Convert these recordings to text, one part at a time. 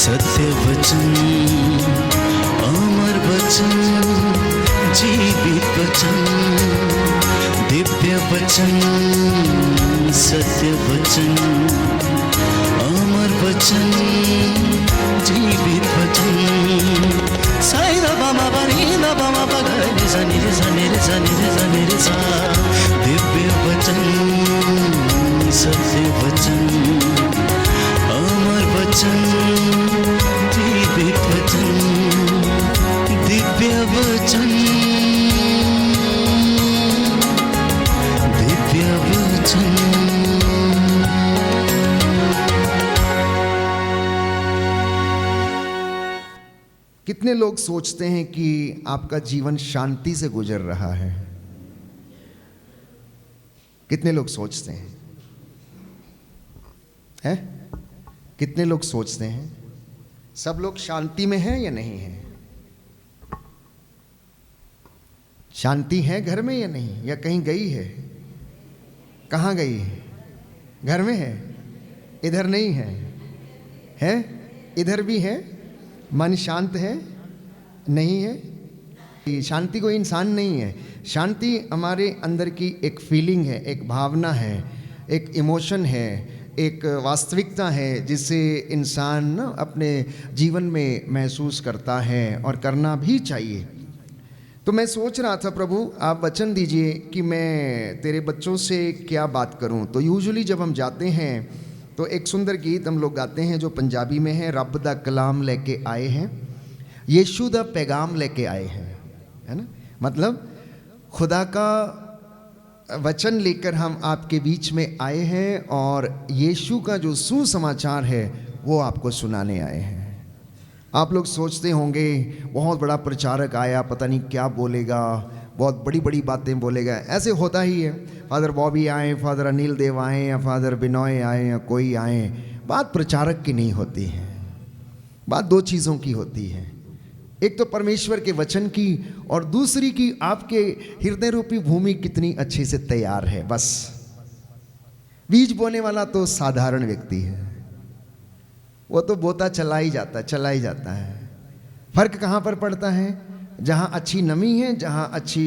सत्य वचन, अमर वचन, जीवित वचन, दिव्य वचन, सत्य वचन, अमर वचन, जीवित वचन। साई दा बाबा बनी दा बाबा बगै रे सा रे सा रे सा रे सा। दिव्य वचन, सत्य वचन, अमर वचन, जीवित वचन, दिव्य वचन, दिव्य वचन। कितने लोग सोचते हैं कि आपका जीवन शांति से गुजर रहा है? कितने लोग सोचते हैं? हैं? कितने लोग सोचते हैं? सब लोग शांति में हैं या नहीं हैं? शांति है घर में या नहीं, या कहीं गई है? कहाँ गई है? घर में है, इधर नहीं है, है? इधर भी है। मन शांत है? नहीं है। शांति कोई इंसान नहीं है। शांति हमारे अंदर की एक फीलिंग है, एक भावना है, एक इमोशन है, एक वास्तविकता है जिसे इंसान ना अपने जीवन में महसूस करता है और करना भी चाहिए। तो मैं सोच रहा था, प्रभु आप वचन दीजिए कि मैं तेरे बच्चों से क्या बात करूं। तो यूजुअली जब हम जाते हैं तो एक सुंदर गीत हम लोग गाते हैं जो पंजाबी में है, रब दा कलाम लेके आए हैं, यीशु दा पैगाम लेके आए हैं, है ना। मतलब खुदा का वचन लेकर हम आपके बीच में आए हैं और यीशु का जो सुसमाचार है वो आपको सुनाने आए हैं। आप लोग सोचते होंगे बहुत बड़ा प्रचारक आया, पता नहीं क्या बोलेगा, बहुत बड़ी बड़ी बातें बोलेगा। ऐसे होता ही है। फादर बॉबी आए, फादर अनिल देव आए, या फादर बिनॉय आए, या कोई आए, बात प्रचारक की नहीं होती है। बात दो चीज़ों की होती है, एक तो परमेश्वर के वचन की और दूसरी की आपके हृदय रूपी भूमि कितनी अच्छे से तैयार है। बस बीज बोने वाला तो साधारण व्यक्ति है, वो तो बोता चला ही जाता है। फर्क कहाँ पर पड़ता है? जहाँ अच्छी नमी है, जहाँ अच्छी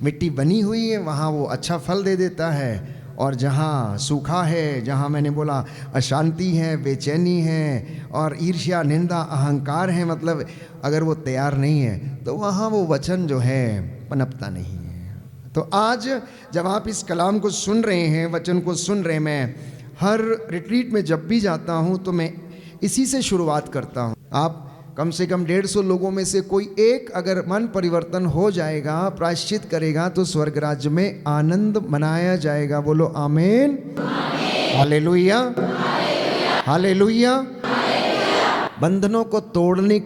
मिट्टी बनी हुई है, वहाँ वो अच्छा फल दे देता है, और जहाँ सूखा है, जहाँ मैंने बोला अशांति है, बेचैनी है और ईर्ष्या, निंदा, अहंकार है, मतलब अगर वो तैयार नहीं है तो वहाँ वो वचन जो है पनपता नहीं है। तो आज जब आप इस कलाम को सुन रहे हैं, वचन को सुन रहे हैं, मैं हर रिट्रीट में जब भी जाता हूँ तो मैं इसी से शुरुआत करता हूँ। आप कम से कम 150 लोगों में से कोई एक अगर मन परिवर्तन हो जाएगा, प्रायश्चित करेगा, तो स्वर्ग राज्य में आनंद मनाया जाएगा। बोलो आमीन, हालेलुया, हालेलुया। बंधनों को तोड़ने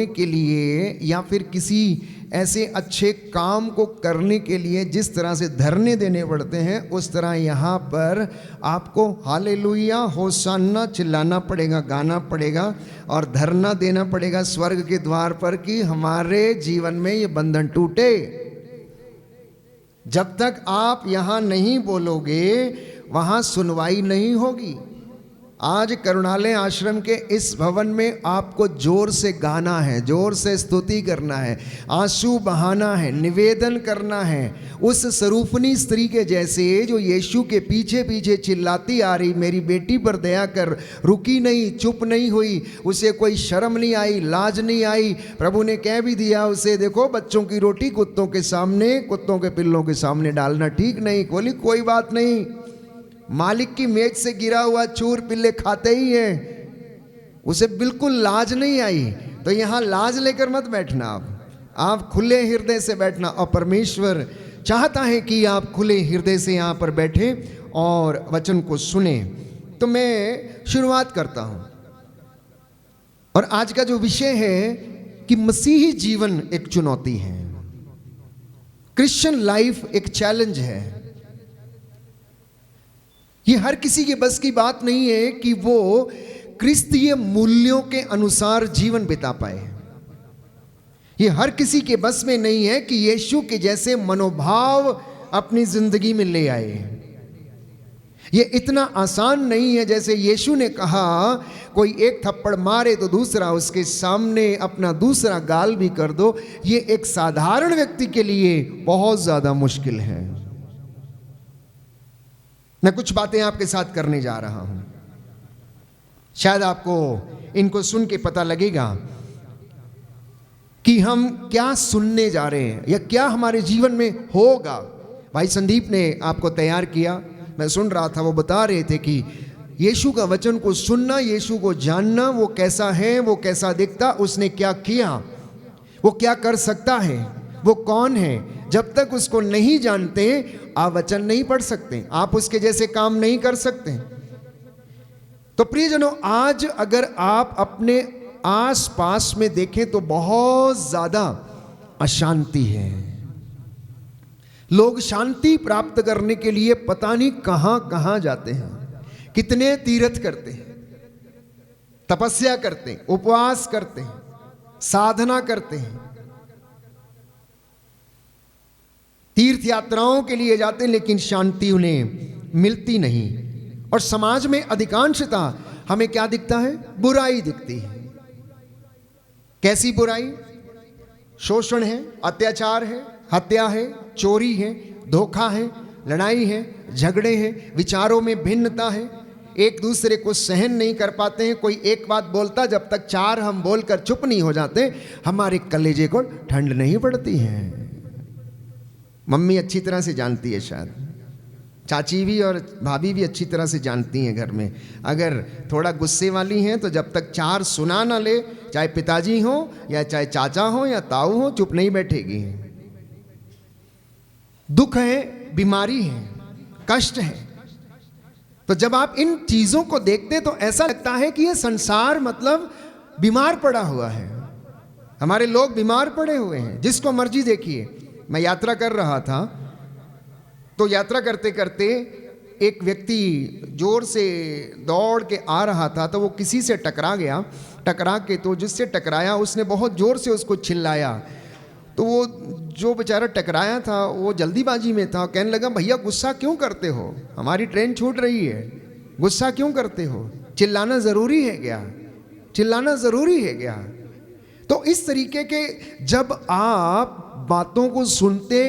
के लिए या फिर किसी ऐसे अच्छे काम को करने के लिए जिस तरह से धरने देने पड़ते हैं, उस तरह यहाँ पर आपको हालेलुया, होशाना चिल्लाना पड़ेगा, गाना पड़ेगा और धरना देना पड़ेगा स्वर्ग के द्वार पर कि हमारे जीवन में ये बंधन टूटे। जब तक आप यहाँ नहीं बोलोगे वहाँ सुनवाई नहीं होगी। आज करुणालय आश्रम के इस भवन में आपको जोर से गाना है, जोर से स्तुति करना है, आंसू बहाना है, निवेदन करना है उस सरूफनी स्त्री के जैसे जो यीशु के पीछे पीछे चिल्लाती आ रही, मेरी बेटी पर दया कर, रुकी नहीं, चुप नहीं हुई, उसे कोई शर्म नहीं आई, लाज नहीं आई। प्रभु ने कह भी दिया उसे, देखो बच्चों की रोटी कुत्तों के सामने, कुत्तों के पिल्लों के सामने डालना ठीक नहीं। बोली कोई बात नहीं, मालिक की मेज से गिरा हुआ चूर पिल्ले खाते ही हैं, उसे बिल्कुल लाज नहीं आई। तो यहाँ लाज लेकर मत बैठना, आप खुले हृदय से बैठना। और परमेश्वर चाहता है कि आप खुले हृदय से यहाँ पर बैठे और वचन को सुने। तो मैं शुरुआत करता हूँ, और आज का जो विषय है कि मसीही जीवन एक चुनौती है, क्रिश्चियन लाइफ एक चैलेंज है। ये हर किसी के बस की बात नहीं है कि वो क्रिस्तीय मूल्यों के अनुसार जीवन बिता पाए। ये हर किसी के बस में नहीं है कि यीशु के जैसे मनोभाव अपनी जिंदगी में ले आए। ये इतना आसान नहीं है जैसे यीशु ने कहा कोई एक थप्पड़ मारे तो दूसरा उसके सामने अपना दूसरा गाल भी कर दो। ये एक साधारण व्यक्ति के लिए बहुत ज्यादा मुश्किल है। मैं कुछ बातें आपके साथ करने जा रहा हूं, शायद आपको इनको सुन के पता लगेगा कि हम क्या सुनने जा रहे हैं या क्या हमारे जीवन में होगा। भाई संदीप ने आपको तैयार किया, मैं सुन रहा था, वो बता रहे थे कि यीशु का वचन को सुनना, यीशु को जानना, वो कैसा है, वो कैसा दिखता, उसने क्या किया, वो क्या कर सकता है, वो कौन है। जब तक उसको नहीं जानते आप वचन नहीं पढ़ सकते, आप उसके जैसे काम नहीं कर सकते। तो प्रियजनों, आज अगर आप अपने आस पास में देखें तो बहुत ज्यादा अशांति है। लोग शांति प्राप्त करने के लिए पता नहीं कहां कहां जाते हैं, कितने तीर्थ करते हैं, तपस्या करते हैं, उपवास करते हैं, साधना करते हैं, तीर्थ यात्राओं के लिए जाते हैं, लेकिन शांति उन्हें मिलती नहीं। और समाज में अधिकांशता हमें क्या दिखता है? बुराई दिखती है। कैसी बुराई? शोषण है, अत्याचार है, हत्या है, चोरी है, धोखा है, लड़ाई है, झगड़े हैं, विचारों में भिन्नता है, एक दूसरे को सहन नहीं कर पाते हैं। कोई एक बात बोलता, जब तक चार हम बोलकर चुप नहीं हो जाते हमारे कलेजे को ठंड नहीं पड़ती है। मम्मी अच्छी तरह से जानती है, शायद चाची भी और भाभी भी अच्छी तरह से जानती हैं। घर में अगर थोड़ा गुस्से वाली हैं तो जब तक चार सुना ना ले, चाहे पिताजी हो या चाहे चाचा हो या ताऊ हो, चुप नहीं बैठेगी। दुख है, बीमारी है, कष्ट है। तो जब आप इन चीजों को देखते तो ऐसा लगता है कि ये संसार मतलब बीमार पड़ा हुआ है, हमारे लोग बीमार पड़े हुए हैं। जिसको मर्जी देखिए। मैं यात्रा कर रहा था तो यात्रा करते करते एक व्यक्ति जोर से दौड़ के आ रहा था, तो वो किसी से टकरा गया। टकरा के तो जिससे टकराया उसने बहुत जोर से उसको चिल्लाया। तो वो जो बेचारा टकराया था वो जल्दीबाजी में था, कहने लगा भैया गुस्सा क्यों करते हो, हमारी ट्रेन छूट रही है, गुस्सा क्यों करते हो, चिल्लाना ज़रूरी है क्या, चिल्लाना ज़रूरी है क्या। तो इस तरीके के जब आप बातों को सुनते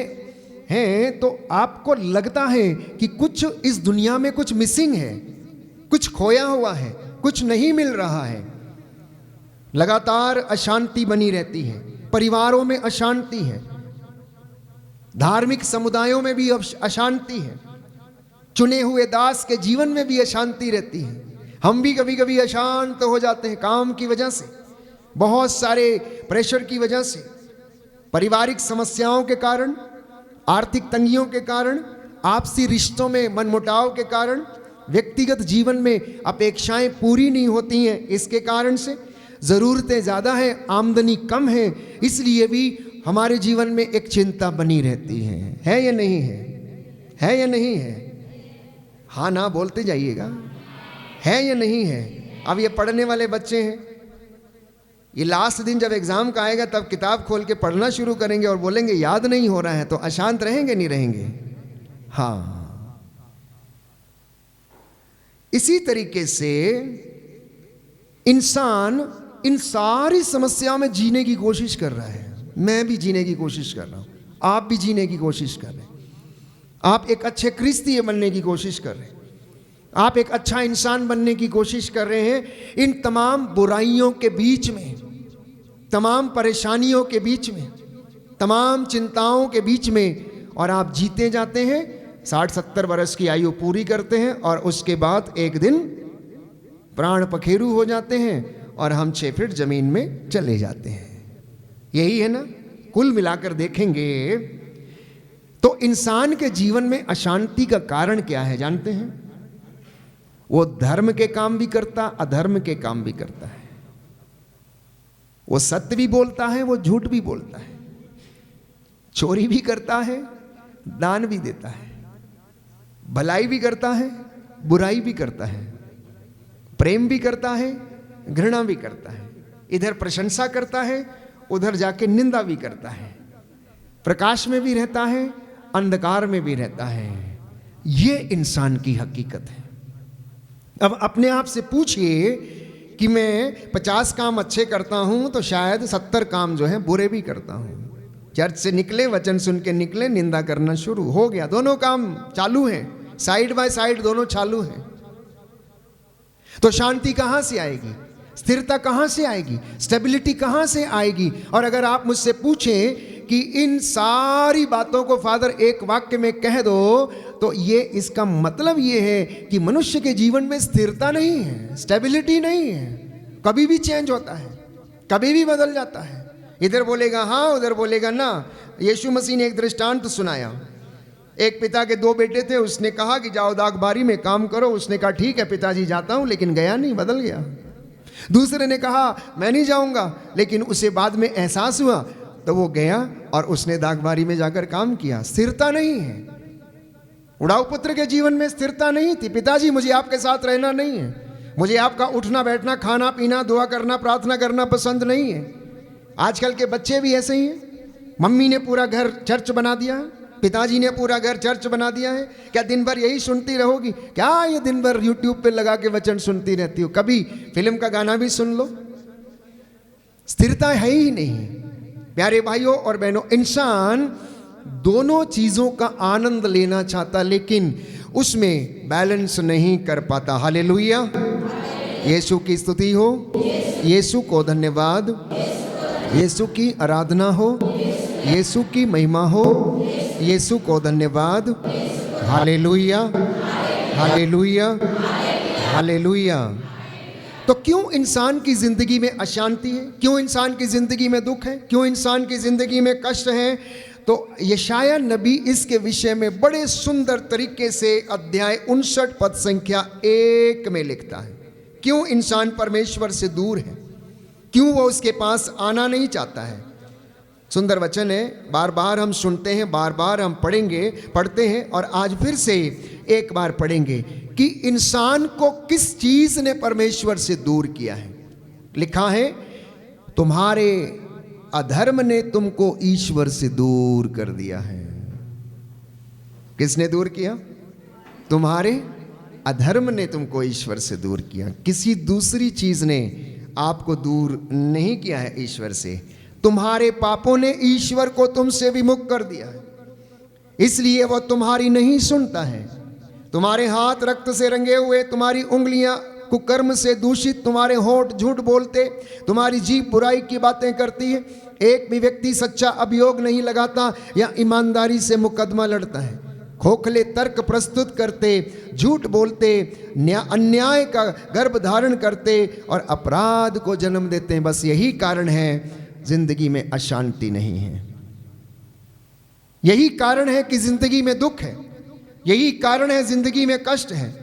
हैं तो आपको लगता है कि कुछ इस दुनिया में कुछ मिसिंग है, कुछ खोया हुआ है, कुछ नहीं मिल रहा है। लगातार अशांति बनी रहती है, परिवारों में अशांति है, धार्मिक समुदायों में भी अशांति है, चुने हुए दास के जीवन में भी अशांति रहती है। हम भी कभी कभी अशांत हो जाते हैं, काम की वजह से, बहुत सारे प्रेशर की वजह से, पारिवारिक समस्याओं के कारण, आर्थिक तंगियों के कारण, आपसी रिश्तों में मनमुटाव के कारण, व्यक्तिगत जीवन में अपेक्षाएं पूरी नहीं होती हैं, इसके कारण से ज़रूरतें ज़्यादा हैं, आमदनी कम है, इसलिए भी हमारे जीवन में एक चिंता बनी रहती है या नहीं है? है या नहीं है? हाँ ना बोलते जाइएगा, है या नहीं है? अब ये पढ़ने वाले बच्चे हैं, ये लास्ट दिन जब एग्जाम का आएगा तब किताब खोल के पढ़ना शुरू करेंगे और बोलेंगे याद नहीं हो रहा है, तो अशांत रहेंगे नहीं रहेंगे? हाँ। इसी तरीके से इंसान इन सारी समस्याओं में जीने की कोशिश कर रहा है। मैं भी जीने की कोशिश कर रहा हूं, आप भी जीने की कोशिश कर रहे हैं। आप एक अच्छे क्रिस्तीय बनने की कोशिश कर रहे हैं, आप एक अच्छा इंसान बनने की कोशिश कर रहे हैं। इन तमाम बुराइयों के बीच में, तमाम परेशानियों के बीच में, तमाम चिंताओं के बीच में, और आप जीते जाते हैं। 60-70 वर्ष की आयु पूरी करते हैं और उसके बाद एक दिन प्राण पखेरु हो जाते हैं और हम 6 फीट जमीन में चले जाते हैं। यही है ना? कुल मिलाकर देखेंगे तो इंसान के जीवन में अशांति का कारण क्या है जानते हैं? वो धर्म के काम भी करता, अधर्म के काम भी करता है। वो सत्य भी बोलता है, वो झूठ भी बोलता है, चोरी भी करता है, दान भी देता है, भलाई भी करता है, बुराई भी करता है, प्रेम भी करता है, घृणा भी करता है, इधर प्रशंसा करता है, उधर जाके निंदा भी करता है, प्रकाश में भी रहता है, अंधकार में भी रहता है। ये इंसान की हकीकत है। अब अपने आप से पूछिए कि मैं 50 काम अच्छे करता हूं तो शायद 70 काम जो है बुरे भी करता हूं। चर्च से निकले, वचन सुन के निकले, निंदा करना शुरू हो गया। दोनों काम चालू हैं, साइड बाय साइड दोनों चालू हैं। तो शांति कहां से आएगी? स्थिरता कहां से आएगी? स्टेबिलिटी कहां से आएगी? और अगर आप मुझसे पूछें कि इन सारी बातों को फादर एक वाक्य में कह दो, तो ये इसका मतलब ये है कि मनुष्य के जीवन में स्थिरता नहीं है, स्टेबिलिटी नहीं है। कभी भी चेंज होता है, कभी भी बदल जाता है। इधर बोलेगा हाँ, उधर बोलेगा ना। यीशु मसीह ने एक दृष्टांत सुनाया। एक पिता के 2 बेटे थे, उसने कहा कि जाओ दागबारी में काम करो। उसने कहा ठीक है पिताजी जाता हूं, लेकिन गया नहीं, बदल गया। दूसरे ने कहा मैं नहीं जाऊंगा, लेकिन उसे बाद में एहसास हुआ तो वो गया और उसने दागबारी में जाकर काम किया। स्थिरता नहीं है। उड़ाऊ पुत्र के जीवन में स्थिरता नहीं थी। पिताजी मुझे आपके साथ रहना नहीं है, मुझे आपका उठना बैठना, खाना पीना, दुआ करना, प्रार्थना करना पसंद नहीं है। आजकल के बच्चे भी ऐसे ही हैं। मम्मी ने पूरा घर चर्च बना दिया है, पिताजी ने पूरा घर चर्च बना दिया है। क्या दिन भर यही सुनती रहोगी? क्या ये दिन भर यूट्यूब पे लगा के वचन सुनती रहती हो? कभी फिल्म का गाना भी सुन लो। स्थिरता है ही नहीं। प्यारे भाइयों और बहनों, इंसान दोनों चीजों का आनंद लेना चाहता, लेकिन उसमें बैलेंस नहीं कर पाता। हालेलुया, यीशु की स्तुति हो, यीशु को धन्यवाद, यीशु की आराधना हो, यीशु की महिमा हो, यीशु को धन्यवाद। Hallelujah, hallelujah, hallelujah. तो क्यों इंसान की जिंदगी में अशांति है? क्यों इंसान की जिंदगी में दुख है? क्यों इंसान की जिंदगी में कष्ट है? तो यशाया नबी इसके विषय में बड़े सुंदर तरीके से अध्याय 59 पद संख्या 1 में लिखता है। क्यों इंसान परमेश्वर से दूर है, क्यों वो उसके पास आना नहीं चाहता है। सुंदर वचन है, बार बार हम सुनते हैं, बार बार हम पढ़ते हैं और आज फिर से एक बार पढ़ेंगे कि इंसान को किस चीज ने परमेश्वर से दूर किया है। लिखा है, तुम्हारे अधर्म ने तुमको ईश्वर से दूर कर दिया है। किसने दूर किया? तुम्हारे अधर्म ने तुमको ईश्वर से दूर किया। किसी दूसरी चीज ने आपको दूर नहीं किया है ईश्वर से। तुम्हारे पापों ने ईश्वर को तुमसे विमुख कर दिया है, इसलिए वह तुम्हारी नहीं सुनता है। तुम्हारे हाथ रक्त से रंगे हुए, तुम्हारी उंगलियां कुकर्म से दूषित, तुम्हारे होंठ झूठ बोलते, तुम्हारी जीभ बुराई की बातें करती है। एक भी व्यक्ति सच्चा अभियोग नहीं लगाता या ईमानदारी से मुकदमा लड़ता है। खोखले तर्क प्रस्तुत करते, झूठ बोलते, अन्याय का गर्भ धारण करते और अपराध को जन्म देते हैं। बस यही कारण है जिंदगी में अशांति नहीं है। यही कारण है कि जिंदगी में दुख है। यही कारण है जिंदगी में कष्ट है।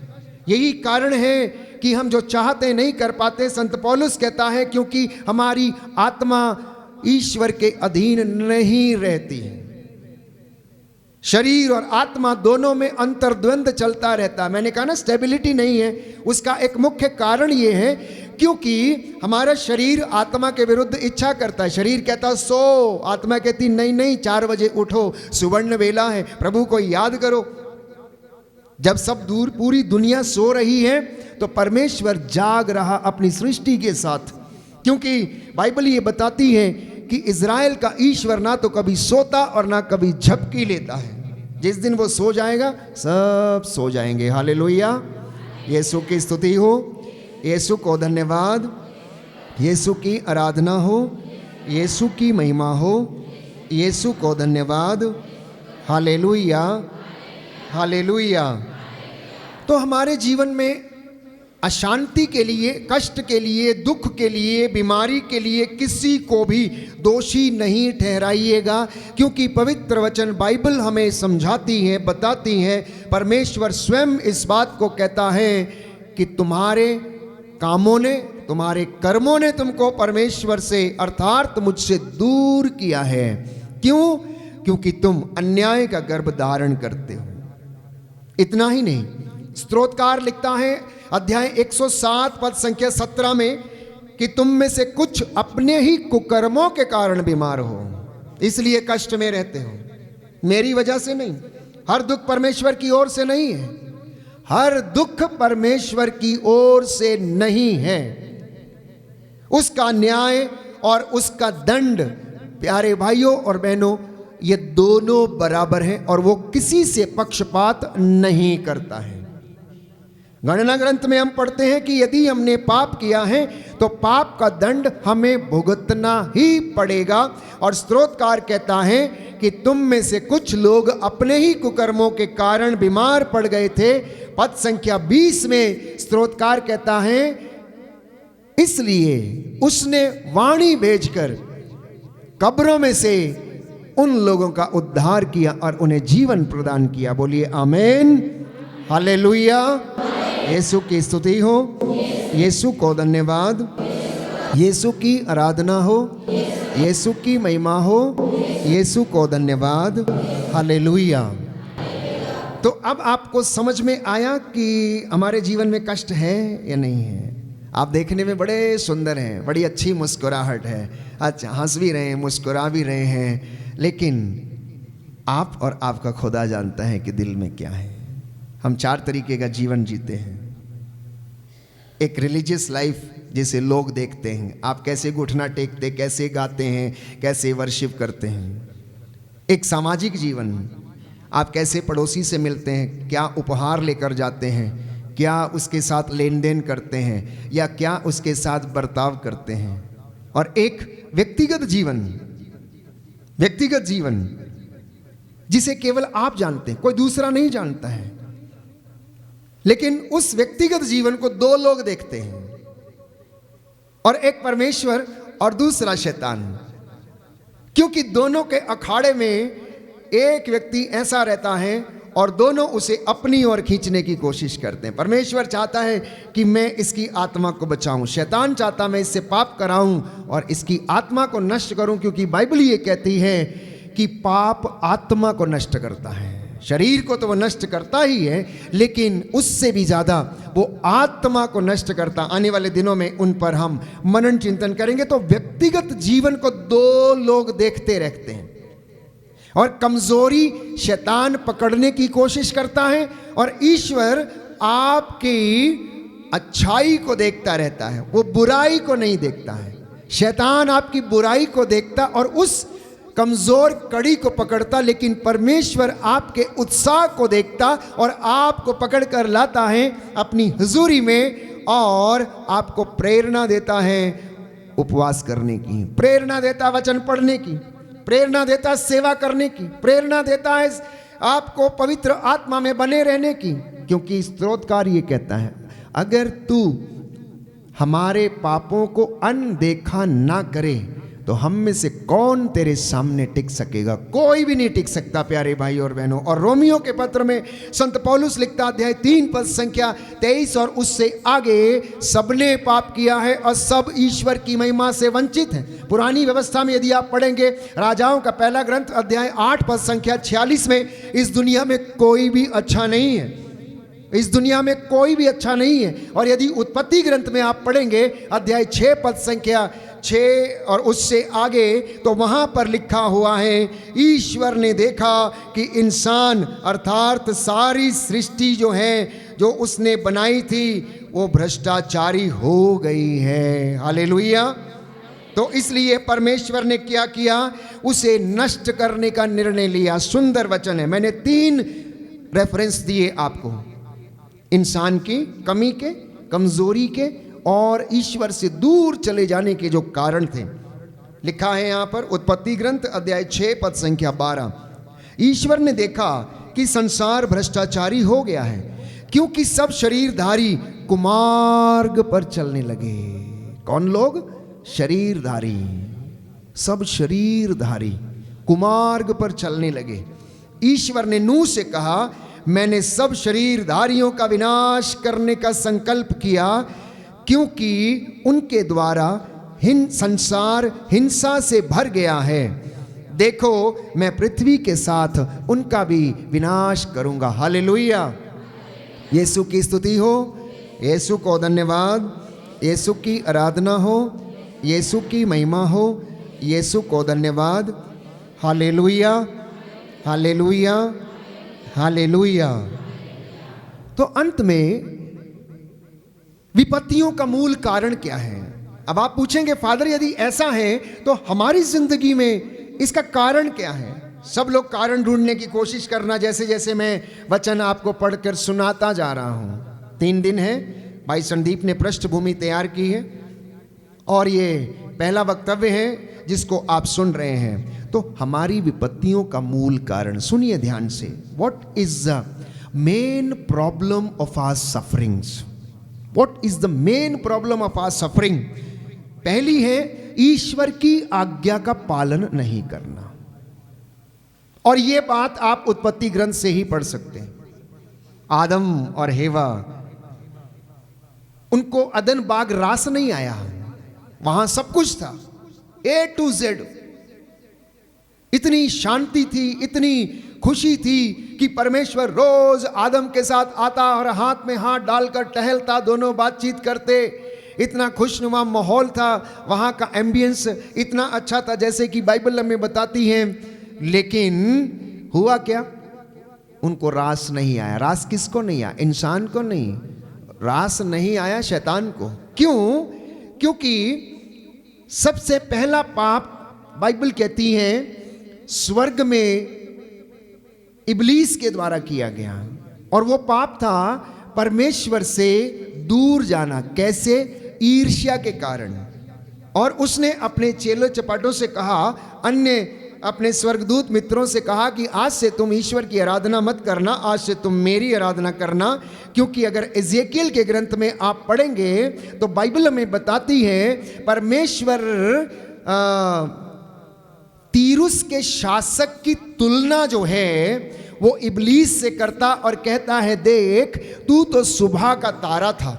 यही कारण है कि हम जो चाहते नहीं कर पाते। संत पौलुस कहता है क्योंकि हमारी आत्मा ईश्वर के अधीन नहीं रहती है। शरीर और आत्मा दोनों में अंतर्द्वंद चलता रहता है। मैंने कहा ना, स्टेबिलिटी नहीं है। उसका एक मुख्य कारण ये है क्योंकि हमारा शरीर आत्मा के विरुद्ध इच्छा करता है। शरीर कहता सो, आत्मा कहती नहीं नहीं, 4 बजे उठो, सुवर्ण वेला है, प्रभु को याद करो। जब सब दूर पूरी दुनिया सो रही है तो परमेश्वर जाग रहा अपनी सृष्टि के साथ, क्योंकि बाइबल ये बताती है कि इज़राइल का ईश्वर ना तो कभी सोता और ना कभी झपकी लेता है। जिस दिन वो सो जाएगा सब सो जाएंगे। हालेलुया, यीशु की स्तुति हो, यीशु को धन्यवाद, यीशु की आराधना हो, यीशु की महिमा हो, यीशु को धन्यवाद। Hallelujah, hallelujah. तो हमारे जीवन में अशांति के लिए, कष्ट के लिए, दुख के लिए, बीमारी के लिए किसी को भी दोषी नहीं ठहराइएगा, क्योंकि पवित्र वचन बाइबल हमें समझाती है, बताती है। परमेश्वर स्वयं इस बात को कहता है कि तुम्हारे कामों ने, तुम्हारे कर्मों ने तुमको परमेश्वर से अर्थात मुझसे दूर किया है। क्यों? क्योंकि तुम अन्याय का गर्भ धारण करते हो। इतना ही नहीं, स्तोत्रकार लिखता है अध्याय 107 पद संख्या 17 में कि तुम में से कुछ अपने ही कुकर्मों के कारण बीमार हो, इसलिए कष्ट में रहते हो। मेरी वजह से नहीं, हर दुख परमेश्वर की ओर से नहीं है। हर दुख परमेश्वर की ओर से नहीं है। उसका न्याय और उसका दंड, प्यारे भाइयों और बहनों, ये दोनों बराबर हैं और वो किसी से पक्षपात नहीं करता है। गणना ग्रंथ में हम पढ़ते हैं कि यदि हमने पाप किया है तो पाप का दंड हमें भुगतना ही पड़ेगा। और स्तोत्रकार कहता है कि तुम में से कुछ लोग अपने ही कुकर्मों के कारण बीमार पड़ गए थे। पद संख्या 20 में स्तोत्रकार कहता है, इसलिए उसने वाणी भेजकर कब्रों में से उन लोगों का उद्धार किया और उन्हें जीवन प्रदान किया। बोलिए आमीन, हालेलुया। यीशु की स्तुति हो, यीशु को धन्यवाद, यीशु की आराधना हो, यीशु की महिमा हो, यीशु को धन्यवाद, हालेलुया। तो अब आपको समझ में आया कि हमारे जीवन में कष्ट है या नहीं है। आप देखने में बड़े सुंदर हैं, बड़ी अच्छी मुस्कुराहट है, अच्छा हंस भी रहे हैं, मुस्कुरा भी रहे हैं, लेकिन आप और आपका खुदा जानता है कि दिल में क्या है। हम 4 तरीके का जीवन जीते हैं। एक रिलीजियस लाइफ जिसे लोग देखते हैं, आप कैसे घुटना टेकते, कैसे गाते हैं, कैसे वर्शिप करते हैं। एक सामाजिक जीवन, आप कैसे पड़ोसी से मिलते हैं, क्या उपहार लेकर जाते हैं, क्या उसके साथ लेन देन करते हैं या क्या उसके साथ बर्ताव करते हैं। और एक व्यक्तिगत जीवन, व्यक्तिगत जीवन जिसे केवल आप जानते हैं, कोई दूसरा नहीं जानता है। लेकिन उस व्यक्तिगत जीवन को 2 लोग देखते हैं, और एक परमेश्वर और दूसरा शैतान। क्योंकि दोनों के अखाड़े में एक व्यक्ति ऐसा रहता है और दोनों उसे अपनी ओर खींचने की कोशिश करते हैं। परमेश्वर चाहता है कि मैं इसकी आत्मा को बचाऊं, शैतान चाहता मैं इससे पाप कराऊं और इसकी आत्मा को नष्ट करूं। क्योंकि बाइबल ये कहती है कि पाप आत्मा को नष्ट करता है। शरीर को तो वो नष्ट करता ही है, लेकिन उससे भी ज़्यादा वो आत्मा को नष्ट करता। आने वाले दिनों में उन पर हम मनन चिंतन करेंगे। तो व्यक्तिगत जीवन को 2 लोग देखते रहते हैं, और कमजोरी शैतान पकड़ने की कोशिश करता है और ईश्वर आपकी अच्छाई को देखता रहता है, वो बुराई को नहीं देखता है। शैतान आपकी बुराई को देखता और उस कमजोर कड़ी को पकड़ता, लेकिन परमेश्वर आपके उत्साह को देखता और आपको पकड़ कर लाता है अपनी हुजूरी में, और आपको प्रेरणा देता है उपवास करने की, प्रेरणा देता वचन पढ़ने की, प्रेरणा देता सेवा करने की, प्रेरणा देता है आपको पवित्र आत्मा में बने रहने की। क्योंकि स्तोत्रकार ये कहता है, अगर तू हमारे पापों को अनदेखा ना करे तो हम में से कौन तेरे सामने टिक सकेगा। कोई भी नहीं टिक सकता प्यारे भाई और बहनों। और रोमियो के पत्र में संत पौलुस लिखता, अध्याय 3 पद संख्या 23 और उससे आगे, सबने पाप किया है और सब ईश्वर की महिमा से वंचित हैं। पुरानी व्यवस्था में यदि आप पढ़ेंगे राजाओं का पहला ग्रंथ अध्याय 8 पद संख्या 46 में, इस दुनिया में कोई भी अच्छा नहीं है, इस दुनिया में कोई भी अच्छा नहीं है। और यदि उत्पत्ति ग्रंथ में आप पढ़ेंगे अध्याय 6 पद संख्या 6 और उससे आगे, तो वहाँ पर लिखा हुआ है, ईश्वर ने देखा कि इंसान अर्थात सारी सृष्टि जो है, जो उसने बनाई थी, वो भ्रष्टाचारी हो गई है। हालेलुया। तो इसलिए परमेश्वर ने क्या किया, उसे नष्ट करने का निर्णय लिया। सुंदर वचन है। मैंने 3 रेफरेंस दिए आपको, इंसान की कमी के, कमजोरी के और ईश्वर से दूर चले जाने के जो कारण थे। लिखा है यहाँ पर उत्पत्ति ग्रंथ अध्याय 6 पद संख्या 12, ईश्वर ने देखा कि संसार भ्रष्टाचारी हो गया है, क्योंकि सब शरीरधारी कुमार्ग पर चलने लगे। कौन लोग? शरीरधारी, सब शरीरधारी कुमार्ग पर चलने लगे। ईश्वर ने नूह से कहा, मैंने सब शरीरधारियों का विनाश करने का संकल्प किया, क्योंकि उनके द्वारा संसार हिंसा से भर गया है। देखो, मैं पृथ्वी के साथ उनका भी विनाश करूंगा। हालेलुया। यीशु की स्तुति हो, यीशु को धन्यवाद, यीशु की आराधना हो, यीशु की महिमा हो, यीशु को धन्यवाद। Hallelujah, hallelujah, hallelujah. तो अंत में विपत्तियों का मूल कारण क्या है? अब आप पूछेंगे फादर यदि ऐसा है तो हमारी जिंदगी में इसका कारण क्या है? सब लोग कारण ढूंढने की कोशिश करना, जैसे जैसे मैं वचन आपको पढ़कर सुनाता जा रहा हूं। 3 दिन है, भाई संदीप ने पृष्ठभूमि तैयार की है और ये पहला वक्तव्य है जिसको आप सुन रहे हैं। तो हमारी विपत्तियों का मूल कारण सुनिए ध्यान से। What is the main problem of our sufferings? What is the main problem of our suffering? पहली है ईश्वर की आज्ञा का पालन नहीं करना। और यह बात आप उत्पत्ति ग्रंथ से ही पढ़ सकते हैं। आदम और हेवा, उनको अदन बाग रास नहीं आया, वहां सब कुछ था, A to Z। इतनी शांति थी, इतनी खुशी थी कि परमेश्वर रोज आदम के साथ आता और हाथ में हाथ डालकर टहलता, दोनों बातचीत करते। इतना खुशनुमा माहौल था, वहां का एम्बियंस इतना अच्छा था जैसे कि बाइबल हमें बताती है। लेकिन हुआ क्या? उनको रास नहीं आया। रास किसको नहीं आया? इंसान को नहीं, रास नहीं आया शैतान को। क्यों? क्योंकि सबसे पहला पाप बाइबल कहती है स्वर्ग में इब्लीस के द्वारा किया गया, और वो पाप था परमेश्वर से दूर जाना। कैसे? ईर्ष्या के कारण। और उसने अपने चेलो चपाटों से कहा, अन्य अपने स्वर्गदूत मित्रों से कहा कि आज से तुम ईश्वर की आराधना मत करना, आज से तुम मेरी आराधना करना। क्योंकि अगर एजेकियल के ग्रंथ में आप पढ़ेंगे तो बाइबल हमें बताती है परमेश्वर तीरुस के शासक की तुलना जो है वो इब्लीस से करता और कहता है, देख तू तो सुबह का तारा था,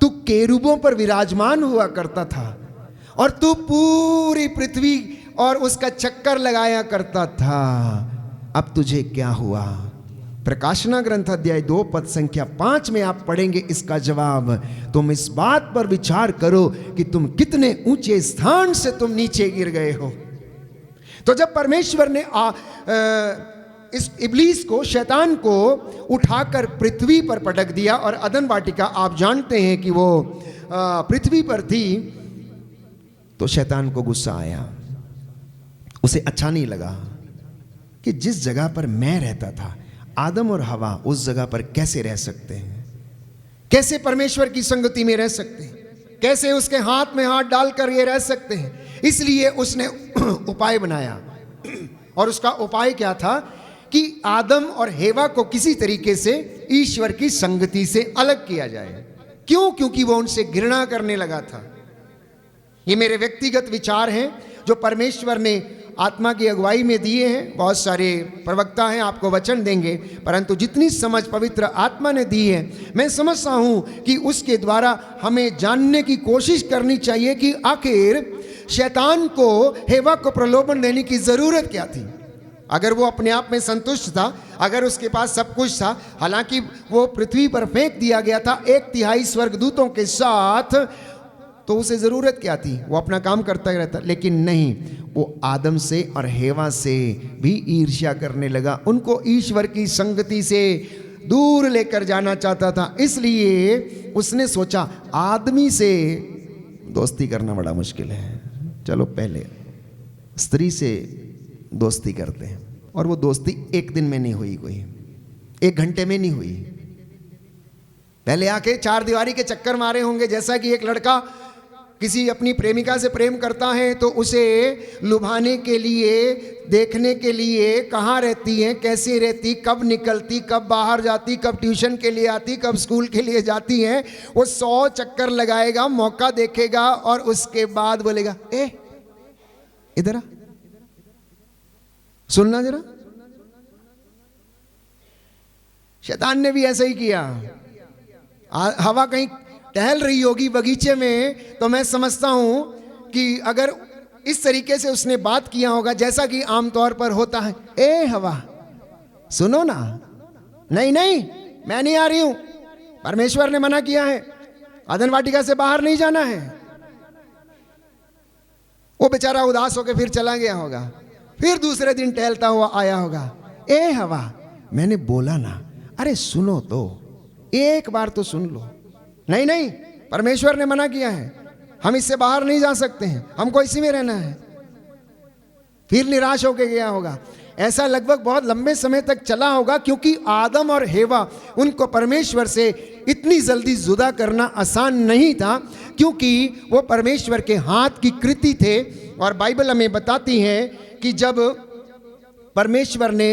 तू केरूबों पर विराजमान हुआ करता था और तू पूरी पृथ्वी और उसका चक्कर लगाया करता था। अब तुझे क्या हुआ? प्रकाशना ग्रंथ अध्याय 2 पद संख्या 5 में आप पढ़ेंगे इसका जवाब। तुम इस बात पर विचार करो कि तुम कितने ऊंचे स्थान से तुम नीचे गिर गए हो। तो जब परमेश्वर ने इस इब्लीस को, शैतान को उठाकर पृथ्वी पर पटक दिया, और अदन वाटिका आप जानते हैं कि वो पृथ्वी पर थी, तो शैतान को गुस्सा आया। उसे अच्छा नहीं लगा कि जिस जगह पर मैं रहता था, आदम और हवा उस जगह पर कैसे रह सकते हैं, कैसे परमेश्वर की संगति में रह सकते हैं, कैसे उसके हाथ में हाथ डालकर ये रह सकते हैं। इसलिए उसने उपाय बनाया, और उसका उपाय क्या था कि आदम और हेवा को किसी तरीके से ईश्वर की संगति से अलग किया जाए। क्यों? क्योंकि वो उनसे घृणा करने लगा था। ये मेरे व्यक्तिगत विचार हैं जो परमेश्वर ने आत्मा की अगुवाई में दिए हैं। बहुत सारे प्रवक्ता हैं, आपको वचन देंगे, परंतु जितनी समझ पवित्र आत्मा ने दी है, मैं समझता हूं कि उसके द्वारा हमें जानने की कोशिश करनी चाहिए कि आखिर शैतान को, हेवा को प्रलोभन देने की जरूरत क्या थी। अगर वो अपने आप में संतुष्ट था, अगर उसके पास सब कुछ था, हालांकि वो पृथ्वी पर फेंक दिया गया था 1/3 स्वर्गदूतों के साथ, तो उसे जरूरत क्या थी? वो अपना काम करता ही रहता। लेकिन नहीं, वो आदम से और हेवा से भी ईर्ष्या करने लगा, उनको ईश्वर की संगति से दूर लेकर जाना चाहता था। इसलिए उसने सोचा आदमी से दोस्ती करना बड़ा मुश्किल है, चलो पहले स्त्री से दोस्ती करते हैं। और वो दोस्ती एक दिन में नहीं हुई, कोई 1 घंटे में नहीं हुई। पहले आके 4 दीवारी के चक्कर मारे होंगे। जैसा कि एक लड़का किसी अपनी प्रेमिका से प्रेम करता है तो उसे लुभाने के लिए, देखने के लिए, कहाँ रहती है, कैसे रहती, कब निकलती, कब बाहर जाती, कब ट्यूशन के लिए आती, कब स्कूल के लिए जाती है, वो 100 चक्कर लगाएगा, मौका देखेगा और उसके बाद बोलेगा, ए इधर आ, सुनना जरा। शैतान ने भी ऐसा ही किया। हवा कहीं टहल रही होगी बगीचे में, तो मैं समझता हूं कि अगर इस तरीके से उसने बात किया होगा जैसा कि आमतौर पर होता है, ए हवा सुनो ना, नहीं नहीं मैं नहीं आ रही हूं, परमेश्वर ने मना किया है, अदन वाटिका से बाहर नहीं जाना है। वो बेचारा उदास होकर फिर चला गया होगा। फिर दूसरे दिन टहलता हुआ आया होगा, ए हवा मैंने बोला ना, अरे सुनो तो, एक बार तो सुन लो। नहीं नहीं, परमेश्वर ने मना किया है, हम इससे बाहर नहीं जा सकते हैं, हमको इसी में रहना है। फिर निराश होकर गया होगा। ऐसा लगभग बहुत लंबे समय तक चला होगा, क्योंकि आदम और हेवा, उनको परमेश्वर से इतनी जल्दी जुदा करना आसान नहीं था, क्योंकि वो परमेश्वर के हाथ की कृति थे। और बाइबल हमें बताती है कि जब परमेश्वर ने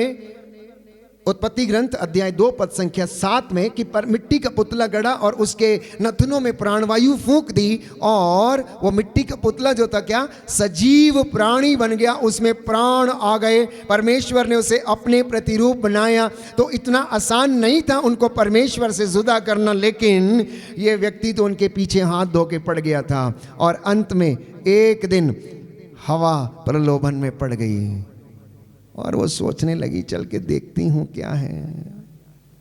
उत्पत्ति ग्रंथ अध्याय 2 पद संख्या 7 में कि पर मिट्टी का पुतला गढ़ा और उसके नथनों में प्राणवायु फूंक दी, और वो मिट्टी का पुतला जो था क्या, सजीव प्राणी बन गया, उसमें प्राण आ गए। परमेश्वर ने उसे अपने प्रतिरूप बनाया। तो इतना आसान नहीं था उनको परमेश्वर से जुदा करना, लेकिन ये व्यक्ति तो उनके पीछे हाथ धो के पड़ गया था। और अंत में एक दिन हवा प्रलोभन में पड़ गई और वो सोचने लगी, चल के देखती हूँ क्या है,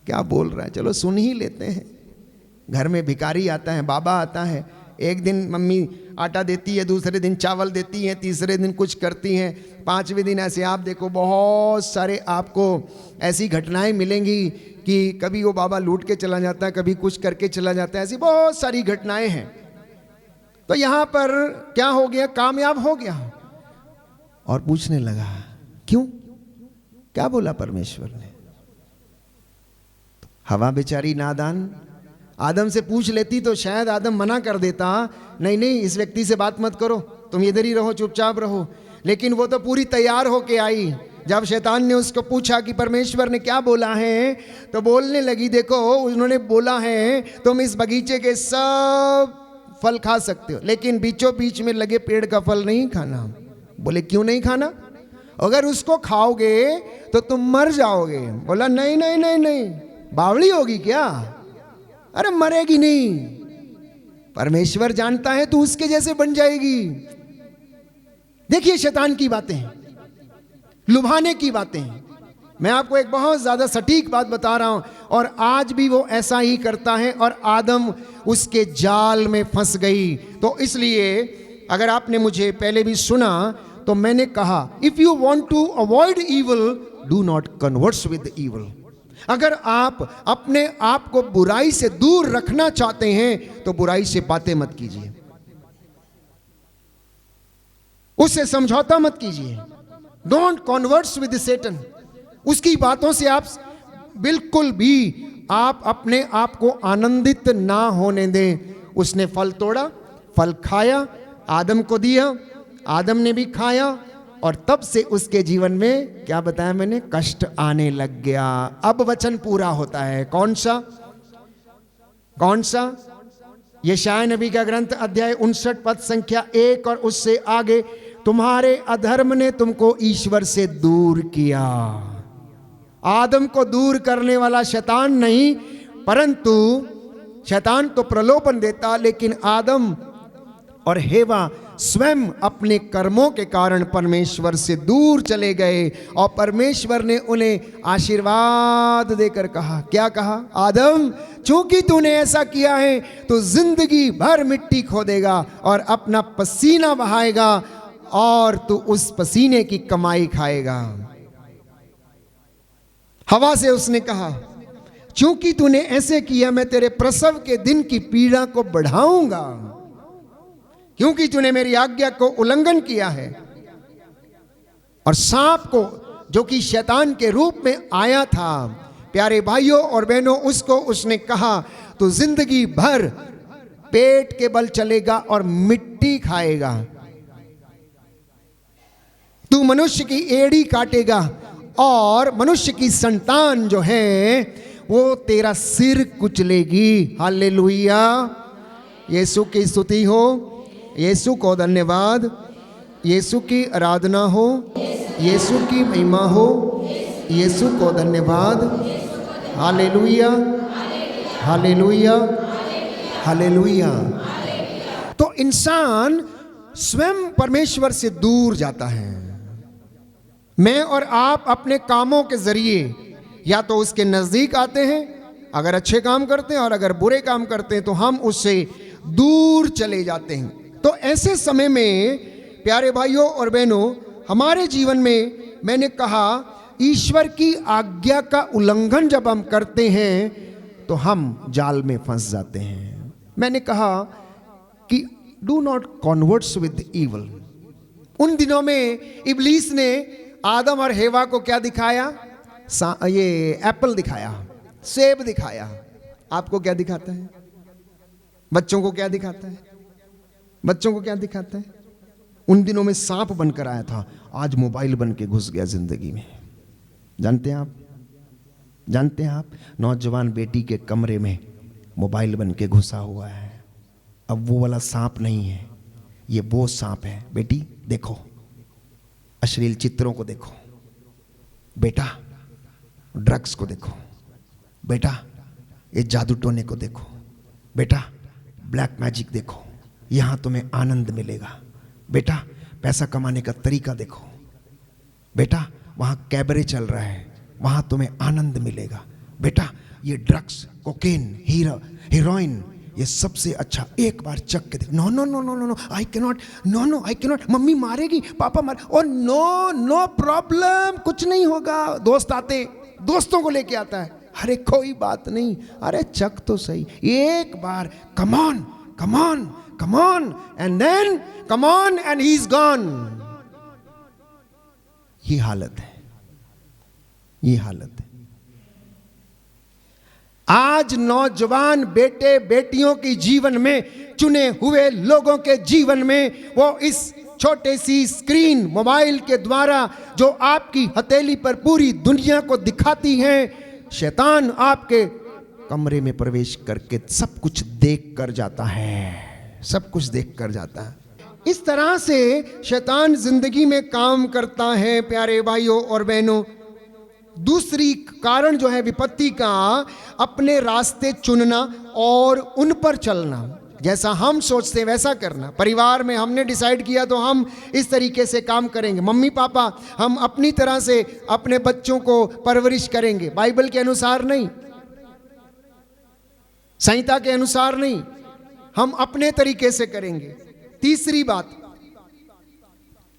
क्या बोल रहा है, चलो सुन ही लेते हैं। घर में भिखारी आता है, बाबा आता है, एक दिन मम्मी आटा देती है, दूसरे दिन चावल देती है, तीसरे दिन कुछ करती हैं, 5वें दिन ऐसे आप देखो बहुत सारे आपको ऐसी घटनाएं मिलेंगी कि कभी वो बाबा लूट के चला जाता है, कभी कुछ करके चला जाता है, ऐसी बहुत सारी घटनाएं हैं। तो यहाँ पर क्या हो गया, कामयाब हो गया। और पूछने लगा क्यों, क्या बोला परमेश्वर ने। हवा बेचारी नादान, आदम से पूछ लेती तो शायद आदम मना कर देता, नहीं नहीं इस व्यक्ति से बात मत करो, तुम इधर ही रहो, चुपचाप रहो। लेकिन वो तो पूरी तैयार होके आई। जब शैतान ने उसको पूछा कि परमेश्वर ने क्या बोला है, तो बोलने लगी, देखो उन्होंने बोला है तुम इस बगीचे के सब फल खा सकते हो, लेकिन बीचों बीच में लगे पेड़ का फल नहीं खाना। बोले क्यों नहीं खाना, अगर उसको खाओगे तो तुम मर जाओगे। बोला नहीं नहीं नहीं नहीं, बावली होगी क्या, अरे मरेगी नहीं, परमेश्वर जानता है तू उसके जैसे बन जाएगी। देखिए शैतान की बातें, लुभाने की बातें। मैं आपको एक बहुत ज्यादा सटीक बात बता रहा हूं, और आज भी वो ऐसा ही करता है, और आदम उसके जाल में फंस गई। तो इसलिए अगर आपने मुझे पहले भी सुना तो मैंने कहा, if you want to avoid evil do not converse with evil. अगर आप अपने आप को बुराई से दूर रखना चाहते हैं तो बुराई से बातें मत कीजिए, उससे समझौता मत कीजिए। Don't converse with Satan. उसकी बातों से आप बिल्कुल भी आप अपने आप को आनंदित ना होने दें। उसने फल तोड़ा, फल खाया, आदम को दिया, आदम ने भी खाया, और तब से उसके जीवन में क्या बताया मैंने, कष्ट आने लग गया। अब वचन पूरा होता है, कौन सा, कौन सा, यशायाह नबी का ग्रंथ अध्याय 59 पद संख्या 1 और उससे आगे, तुम्हारे अधर्म ने तुमको ईश्वर से दूर किया। आदम को दूर करने वाला शैतान नहीं, परंतु शैतान तो प्रलोभन देता, लेकिन आदम और हेवा स्वयं अपने कर्मों के कारण परमेश्वर से दूर चले गए। और परमेश्वर ने उन्हें आशीर्वाद देकर कहा, क्या कहा, आदम चूंकि तूने ऐसा किया है तो जिंदगी भर मिट्टी खोदेगा और अपना पसीना बहाएगा, और तू उस पसीने की कमाई खाएगा। हवा से उसने कहा, चूंकि तूने ऐसे किया मैं तेरे प्रसव के दिन की पीड़ा को बढ़ाऊंगा, क्योंकि तूने मेरी आज्ञा को उल्लंघन किया है। और सांप को, जो कि शैतान के रूप में आया था, प्यारे भाइयों और बहनों, उसको उसने कहा तू जिंदगी भर पेट के बल चलेगा और मिट्टी खाएगा, तू मनुष्य की एड़ी काटेगा और मनुष्य की संतान जो है वो तेरा सिर कुचलेगी। हालेलुया, यीशु की स्तुति हो, यीशु को धन्यवाद, यीशु की आराधना हो, यीशु की महिमा हो, यीशु को धन्यवाद। Hallelujah, hallelujah, hallelujah. तो इंसान स्वयं परमेश्वर से दूर जाता है। मैं और आप अपने कामों के जरिए या तो उसके नजदीक आते हैं, अगर अच्छे काम करते हैं, और अगर बुरे काम करते हैं तो हम उससे दूर चले जाते हैं। तो ऐसे समय में प्यारे भाइयों और बहनों, हमारे जीवन में मैंने कहा ईश्वर की आज्ञा का उल्लंघन जब हम करते हैं तो हम जाल में फंस जाते हैं। मैंने कहा कि डू नॉट कॉन्वर्ट्स विद इवल। उन दिनों में इब्लीस ने आदम और हेवा को क्या दिखाया? ये एप्पल दिखाया, सेब दिखाया। आपको क्या दिखाता है? बच्चों को क्या दिखाता है? बच्चों को क्या दिखाता है? उन दिनों में सांप बनकर आया था, आज मोबाइल बन के घुस गया जिंदगी में। जानते हैं आप? जानते हैं आप? नौजवान बेटी के कमरे में मोबाइल बन के घुसा हुआ है। अब वो वाला सांप नहीं है, ये वो सांप है। बेटी देखो, अश्लील चित्रों को देखो, बेटा ड्रग्स को देखो, बेटा ये जादू टोने को देखो, बेटा ब्लैक मैजिक देखो, यहां तुम्हें आनंद मिलेगा। बेटा पैसा कमाने का तरीका देखो, बेटा वहां कैबरे चल रहा है, वहां तुम्हें आनंद मिलेगा। बेटा ये ड्रग्स, कोकेन, हीरोइन, ये सबसे अच्छा, एक बार चख के देख। No no no no no no, I can not, no no I can not, mummy मारेगी, पापा मार, और नो नो प्रॉब्लम, कुछ नहीं होगा। दोस्त आते, दोस्तों को लेके आता है, अरे कोई बात नहीं, अरे चख तो सही एक बार, come on come on come on, and then come on and he is gone. ये हालत है, ये हालत है। आज नौजवान बेटे बेटियों की जीवन में, चुने हुए लोगों के जीवन में, वो इस छोटे सी स्क्रीन मोबाइल के द्वारा जो आपकी हथेली पर पूरी दुनिया को दिखाती है, शैतान आपके कमरे में प्रवेश करके सब कुछ देख कर जाता है, सब कुछ देख कर जाता है। इस तरह से शैतान जिंदगी में काम करता है प्यारे भाइयों और बहनों। दूसरी कारण जो है विपत्ति का, अपने रास्ते चुनना और उन पर चलना, जैसा हम सोचते हैं वैसा करना। परिवार में हमने डिसाइड किया तो हम इस तरीके से काम करेंगे। मम्मी पापा हम अपनी तरह से अपने बच्चों को परवरिश करेंगे, बाइबल के अनुसार नहीं, संहिता के अनुसार नहीं, हम अपने तरीके से करेंगे। तीसरी बात,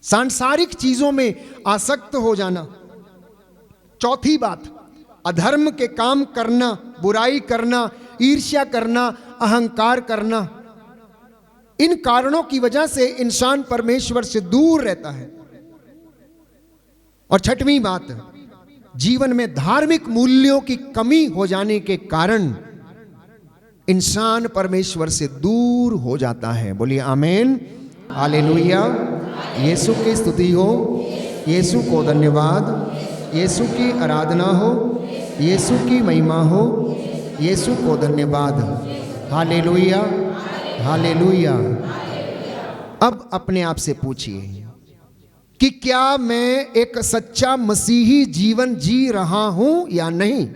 सांसारिक चीजों में आसक्त हो जाना। चौथी बात, अधर्म के काम करना, बुराई करना, ईर्ष्या करना, अहंकार करना। इन कारणों की वजह से इंसान परमेश्वर से दूर रहता है। और छठवीं बात, जीवन में धार्मिक मूल्यों की कमी हो जाने के कारण इंसान परमेश्वर से दूर हो जाता है। बोलिए आमीन, हालेलुया। यीशु की स्तुति हो, यीशु को धन्यवाद, यीशु की आराधना हो, यीशु की महिमा हो, यीशु को धन्यवाद। Hallelujah, hallelujah. अब अपने आप से पूछिए कि क्या मैं एक सच्चा मसीही जीवन जी रहा हूं या नहीं।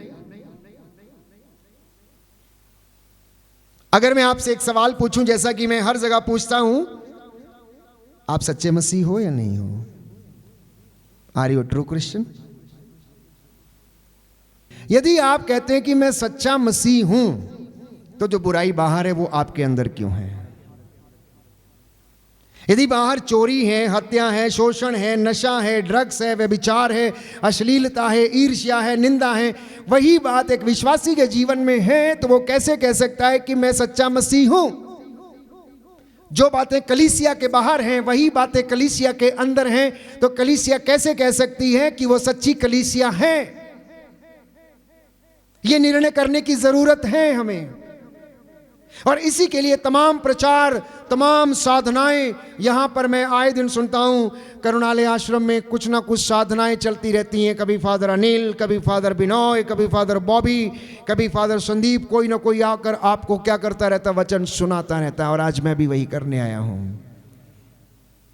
अगर मैं आपसे एक सवाल पूछूं, जैसा कि मैं हर जगह पूछता हूं, आप सच्चे मसीह हो या नहीं हो? Are you true Christian? यदि आप कहते हैं कि मैं सच्चा मसीह हूं, तो जो बुराई बाहर है वो आपके अंदर क्यों है? यदि बाहर चोरी है, हत्या है, शोषण है, नशा है, ड्रग्स है, व्यभिचार है, अश्लीलता है, ईर्ष्या है, निंदा है, वही बात एक विश्वासी के जीवन में है, तो वो कैसे कह सकता है कि मैं सच्चा मसीह हूं? जो बातें कलीसिया के बाहर हैं वही बातें कलीसिया के अंदर हैं, तो कलीसिया कैसे कह सकती है कि वो सच्ची कलीसिया है? ये निर्णय करने की जरूरत है हमें। और इसी के लिए तमाम प्रचार, तमाम साधनाएं, यहां पर मैं आए दिन सुनता हूं, करुणालय आश्रम में कुछ ना कुछ साधनाएं चलती रहती हैं। कभी फादर अनिल, कभी फादर बिनोय, कभी फादर बॉबी, कभी फादर संदीप, कोई ना कोई आकर आपको क्या करता रहता, वचन सुनाता रहता है। और आज मैं भी वही करने आया हूं।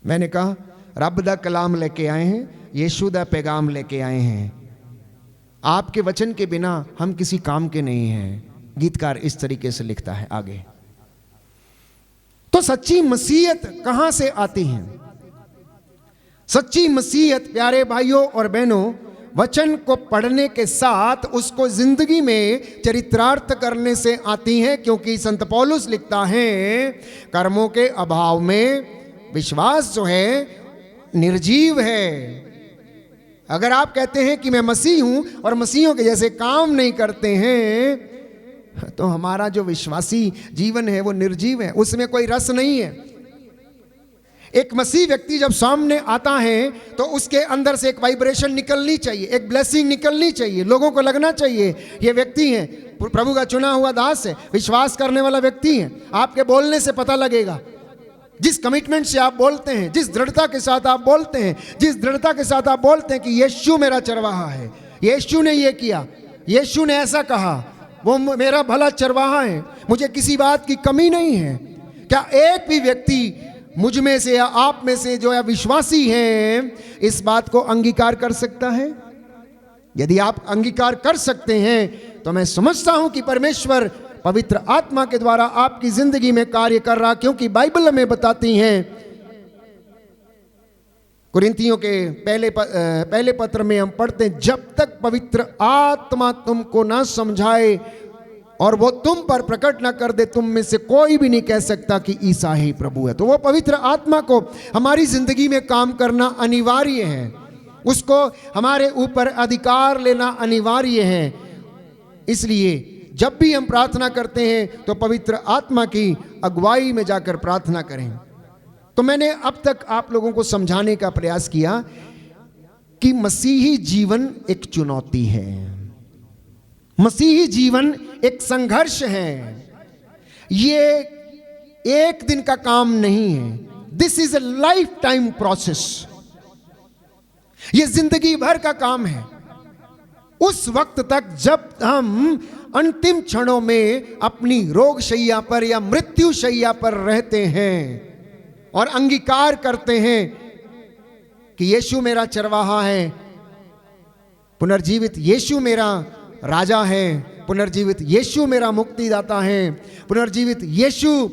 मैंने कहा रब दा कलाम लेके आए हैं, यीशु दा पैगाम लेके आए हैं। आपके वचन के बिना हम किसी काम के नहीं हैं। गीतकार इस तरीके से लिखता है आगे। तो सच्ची मसीहत कहां से आती है? सच्ची मसीहत प्यारे भाइयों और बहनों, वचन को पढ़ने के साथ उसको जिंदगी में चरितार्थ करने से आती है। क्योंकि संत पौलुस लिखता है, कर्मों के अभाव में विश्वास जो है निर्जीव है। अगर आप कहते हैं कि मैं मसीह हूं और मसीहों के जैसे काम नहीं करते हैं, तो हमारा जो विश्वासी जीवन है वो निर्जीव है, उसमें कोई रस नहीं है। एक मसीह व्यक्ति जब सामने आता है तो उसके अंदर से एक वाइब्रेशन निकलनी चाहिए, एक ब्लेसिंग निकलनी चाहिए, लोगों को लगना चाहिए ये व्यक्ति है, प्रभु का चुना हुआ दास है, विश्वास करने वाला व्यक्ति है। आपके बोलने से पता लगेगा, जिस कमिटमेंट से आप बोलते हैं, जिस दृढ़ता के साथ आप बोलते हैं, जिस दृढ़ता के साथ आप बोलते हैं कि यीशु मेरा चरवाहा है, यीशु ने ये किया, यीशु ने ऐसा कहा, वो मेरा भला चरवाहा है, मुझे किसी बात की कमी नहीं है। क्या एक भी व्यक्ति मुझ में से या आप में से जो है विश्वासी हैं इस बात को अंगीकार कर सकता है? यदि आप अंगीकार कर सकते हैं तो मैं समझता हूं कि परमेश्वर पवित्र आत्मा के द्वारा आपकी जिंदगी में कार्य कर रहा, क्योंकि बाइबल हमें बताती हैं, कुरिन्थियों के पहले पत्र में हम पढ़ते हैं, जब तक पवित्र आत्मा तुमको ना समझाए और वो तुम पर प्रकट ना कर दे, तुम में से कोई भी नहीं कह सकता कि ईसा ही प्रभु है। तो वो पवित्र आत्मा को हमारी जिंदगी में काम करना अनिवार्य है, उसको हमारे ऊपर अधिकार लेना अनिवार्य है। इसलिए जब भी हम प्रार्थना करते हैं तो पवित्र आत्मा की अगुवाई में जाकर प्रार्थना करें। तो मैंने अब तक आप लोगों को समझाने का प्रयास किया कि मसीही जीवन एक चुनौती है, मसीही जीवन एक संघर्ष है, ये एक दिन का काम नहीं है। This is a life time process, ये जिंदगी भर का काम है। उस वक्त तक जब हम अंतिम क्षणों में अपनी रोग शैया पर या मृत्यु शैया पर रहते हैं और अंगीकार करते हैं कि यीशु मेरा चरवाहा है, पुनर्जीवित यीशु मेरा राजा है, पुनर्जीवित यीशु मेरा मुक्तिदाता है, पुनर्जीवित यीशु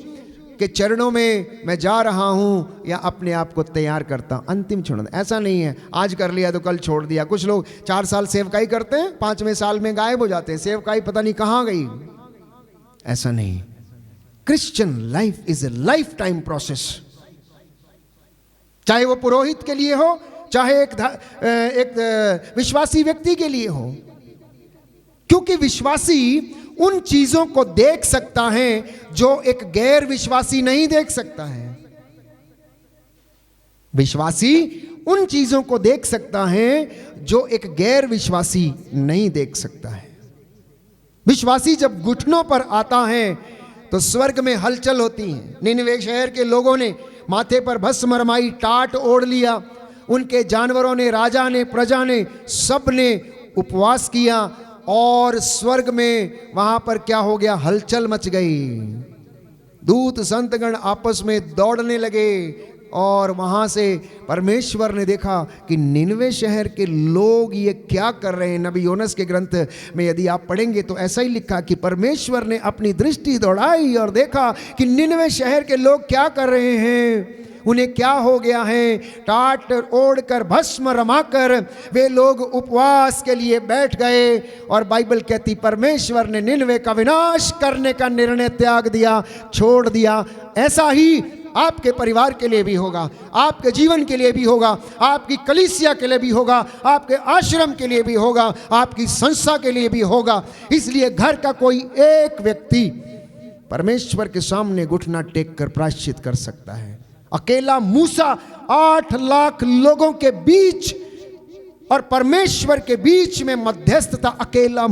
के चरणों में मैं जा रहा हूं या अपने आप को तैयार करता हूं अंतिम क्षण। ऐसा नहीं है आज कर लिया तो कल छोड़ दिया। कुछ लोग 4 साल सेवकाई करते हैं, 5वें साल में गायब हो जाते हैं, सेवकाई पता नहीं कहां गई। ऐसा नहीं, Christian life is a life time process, चाहे वो पुरोहित के लिए हो, चाहे एक विश्वासी व्यक्ति के लिए हो, क्योंकि विश्वासी उन चीजों को देख सकता है जो एक गैर विश्वासी नहीं देख सकता है। विश्वासी उन चीजों को देख सकता है जो एक गैर विश्वासी नहीं देख सकता है। विश्वासी जब घुटनों पर आता है तो स्वर्ग में हलचल होती है। निनवे शहर के लोगों ने माथे पर भस्म रमाई, टाट ओढ़ लिया, उनके जानवरों ने, राजा ने, प्रजा ने, सब ने उपवास किया और स्वर्ग में वहां पर क्या हो गया, हलचल मच गई। दूत संतगण आपस में दौड़ने लगे और वहां से परमेश्वर ने देखा कि निनवे शहर के लोग ये क्या कर रहे हैं। नबी योनस के ग्रंथ में यदि आप पढ़ेंगे तो ऐसा ही लिखा कि परमेश्वर ने अपनी दृष्टि दौड़ाई और देखा कि निनवे शहर के लोग क्या कर रहे हैं, उन्हें क्या हो गया है। टाट ओढ़कर, भस्म रमाकर वे लोग उपवास के लिए बैठ गए और बाइबल कहती परमेश्वर ने निनवे का विनाश करने का निर्णय त्याग दिया, छोड़ दिया। ऐसा ही आपके परिवार के लिए भी होगा, आपके जीवन के लिए भी होगा, आपकी कलीसिया के लिए भी होगा, आपके आश्रम के लिए भी होगा, आपकी संस्था के लिए भी होगा। इसलिए घर का कोई एक व्यक्ति परमेश्वर के सामने घुटना टेक कर प्रायश्चित कर सकता है। अकेला मूसा 8 लाख लोगों के बीच और परमेश्वर के बीच में मध्यस्थ था। अकेला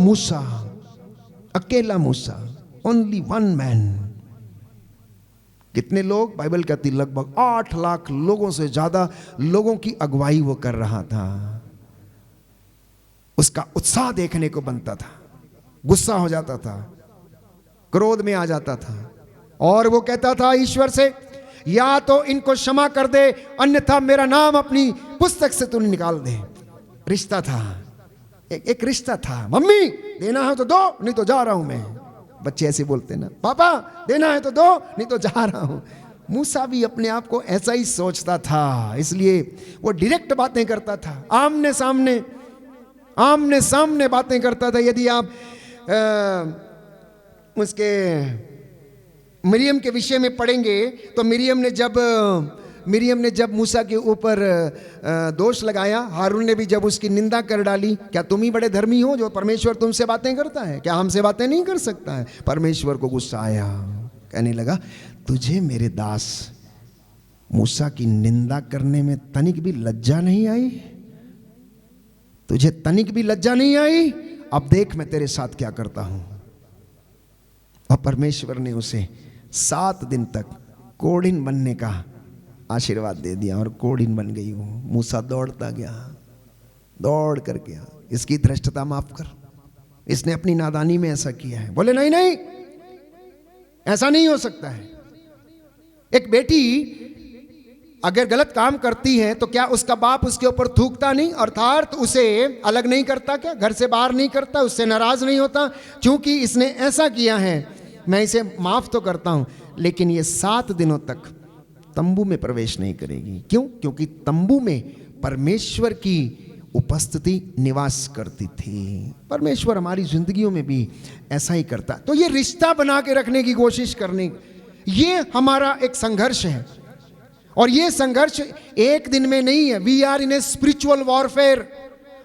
मूसा, ओनली 1 मैन। कितने लोग? बाइबल कहती लगभग 8 लाख लोगों से ज्यादा लोगों की अगुवाई वो कर रहा था। उसका उत्साह देखने को बनता था, गुस्सा हो जाता था, क्रोध में आ जाता था और वो कहता था ईश्वर से, या तो इनको क्षमा कर दे अन्यथा मेरा नाम अपनी पुस्तक से तू निकाल दे। रिश्ता था, एक रिश्ता था। मम्मी देना है तो दो, नहीं तो जा रहा हूं मैं। बच्चे ऐसे बोलते ना, पापा देना है तो दो, नहीं तो जा रहा हूं। मूसा भी अपने आप को ऐसा ही सोचता था, इसलिए वो डायरेक्ट बातें करता था, आमने सामने बातें करता था। यदि आप उसके मरियम के विषय में पढ़ेंगे तो मरियम ने जब मिरियम ने जब मूसा के ऊपर दोष लगाया, हारून ने भी जब उसकी निंदा कर डाली, क्या तुम ही बड़े धर्मी हो जो परमेश्वर तुमसे बातें करता है? क्या हमसे बातें नहीं कर सकता है? परमेश्वर को गुस्सा आया, कहने लगा तुझे मेरे दास मूसा की निंदा करने में तनिक भी लज्जा नहीं आई? तुझे तनिक भी लज्जा नहीं आई? अब देख मैं तेरे साथ क्या करता हूं। और परमेश्वर ने उसे 7 दिन तक कोढ़िन बनने का आशीर्वाद दे दिया और कोढ़िन बन गई वो। मूसा दौड़ता गया, दौड़ कर गया, इसकी धृष्टता माफ कर, इसने अपनी नादानी में ऐसा किया है। बोले नहीं नहीं, ऐसा नहीं हो सकता है। एक बेटी अगर गलत काम करती है तो क्या उसका बाप उसके ऊपर थूकता नहीं, अर्थात उसे अलग नहीं करता? क्या घर से बाहर नहीं करता? उससे नाराज नहीं होता? क्योंकि इसने ऐसा किया है मैं इसे माफ तो करता हूं, लेकिन ये 7 दिनों तक तंबू में प्रवेश नहीं करेगी। क्यों? क्योंकि तंबू में परमेश्वर की उपस्थिति निवास करती थी। परमेश्वर हमारी जिंदगियों में भी ऐसा ही करता। तो ये रिश्ता बना के रखने की कोशिश करने, ये हमारा एक संघर्ष है। और ये संघर्ष एक दिन में नहीं है। We are in a spiritual warfare.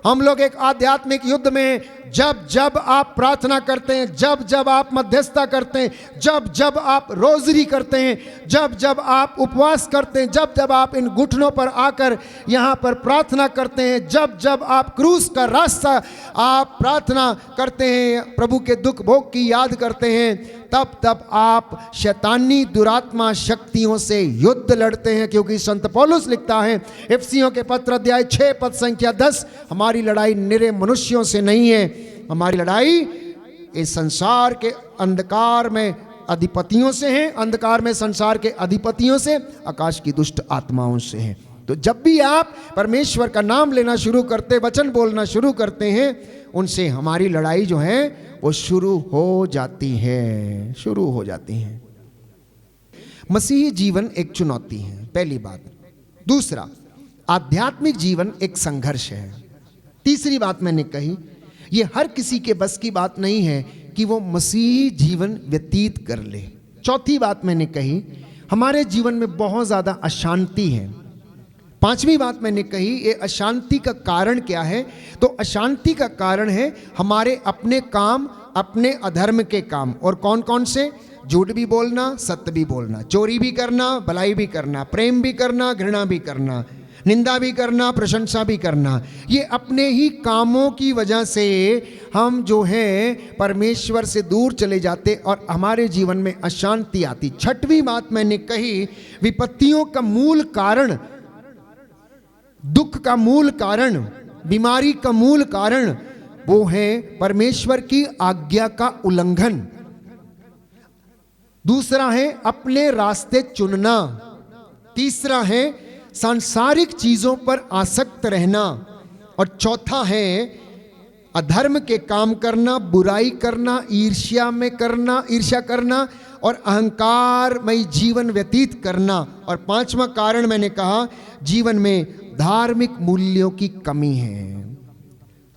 हम लोग एक आध्यात्मिक युद्ध में, जब जब आप प्रार्थना करते हैं, जब जब आप मध्यस्थता करते हैं, जब जब आप रोजरी करते हैं, जब जब आप उपवास करते हैं, जब जब आप इन घुटनों पर आकर यहाँ पर प्रार्थना करते हैं, जब जब आप क्रूस का रास्ता आप प्रार्थना करते हैं, प्रभु के दुख भोग की याद करते हैं, तब तब आप शैतानी दुरात्मा शक्तियों से युद्ध लड़ते हैं। क्योंकि संत पौलुस लिखता है इफिसियों के पत्र अध्याय 6 पद संख्या 10, हमारी लड़ाई निरे मनुष्यों से नहीं है, हमारी लड़ाई इस संसार के अंधकार में अधिपतियों से है, अंधकार में संसार के अधिपतियों से, आकाश की दुष्ट आत्माओं से है। तो जब भी आप परमेश्वर का नाम लेना शुरू करते, वचन बोलना शुरू करते हैं, उनसे हमारी लड़ाई जो है वो शुरू हो जाती है, शुरू हो जाती है। मसीही जीवन एक चुनौती है, पहली बात। दूसरा, आध्यात्मिक जीवन एक संघर्ष है। तीसरी बात मैंने कही, ये हर किसी के बस की बात नहीं है कि वो मसीही जीवन व्यतीत कर ले। चौथी बात मैंने कही, हमारे जीवन में बहुत ज्यादा अशांति है। पांचवी बात मैंने कही, ये अशांति का कारण क्या है? तो अशांति का कारण है हमारे अपने काम, अपने अधर्म के काम। और कौन कौन से? झूठ भी बोलना, सत्य भी बोलना, चोरी भी करना, भलाई भी करना, प्रेम भी करना, घृणा भी करना, निंदा भी करना, प्रशंसा भी करना। ये अपने ही कामों की वजह से हम जो है परमेश्वर से दूर चले जाते और हमारे जीवन में अशांति आती। छठवीं बात मैंने कही, विपत्तियों का मूल कारण, दुख का मूल कारण, बीमारी का मूल कारण वो है परमेश्वर की आज्ञा का उल्लंघन। दूसरा है अपने रास्ते चुनना। तीसरा है सांसारिक चीजों पर आसक्त रहना। और चौथा है अधर्म के काम करना, बुराई करना, ईर्ष्या करना और अहंकारमय जीवन व्यतीत करना। और पांचवा कारण मैंने कहा, जीवन में धार्मिक मूल्यों की कमी है।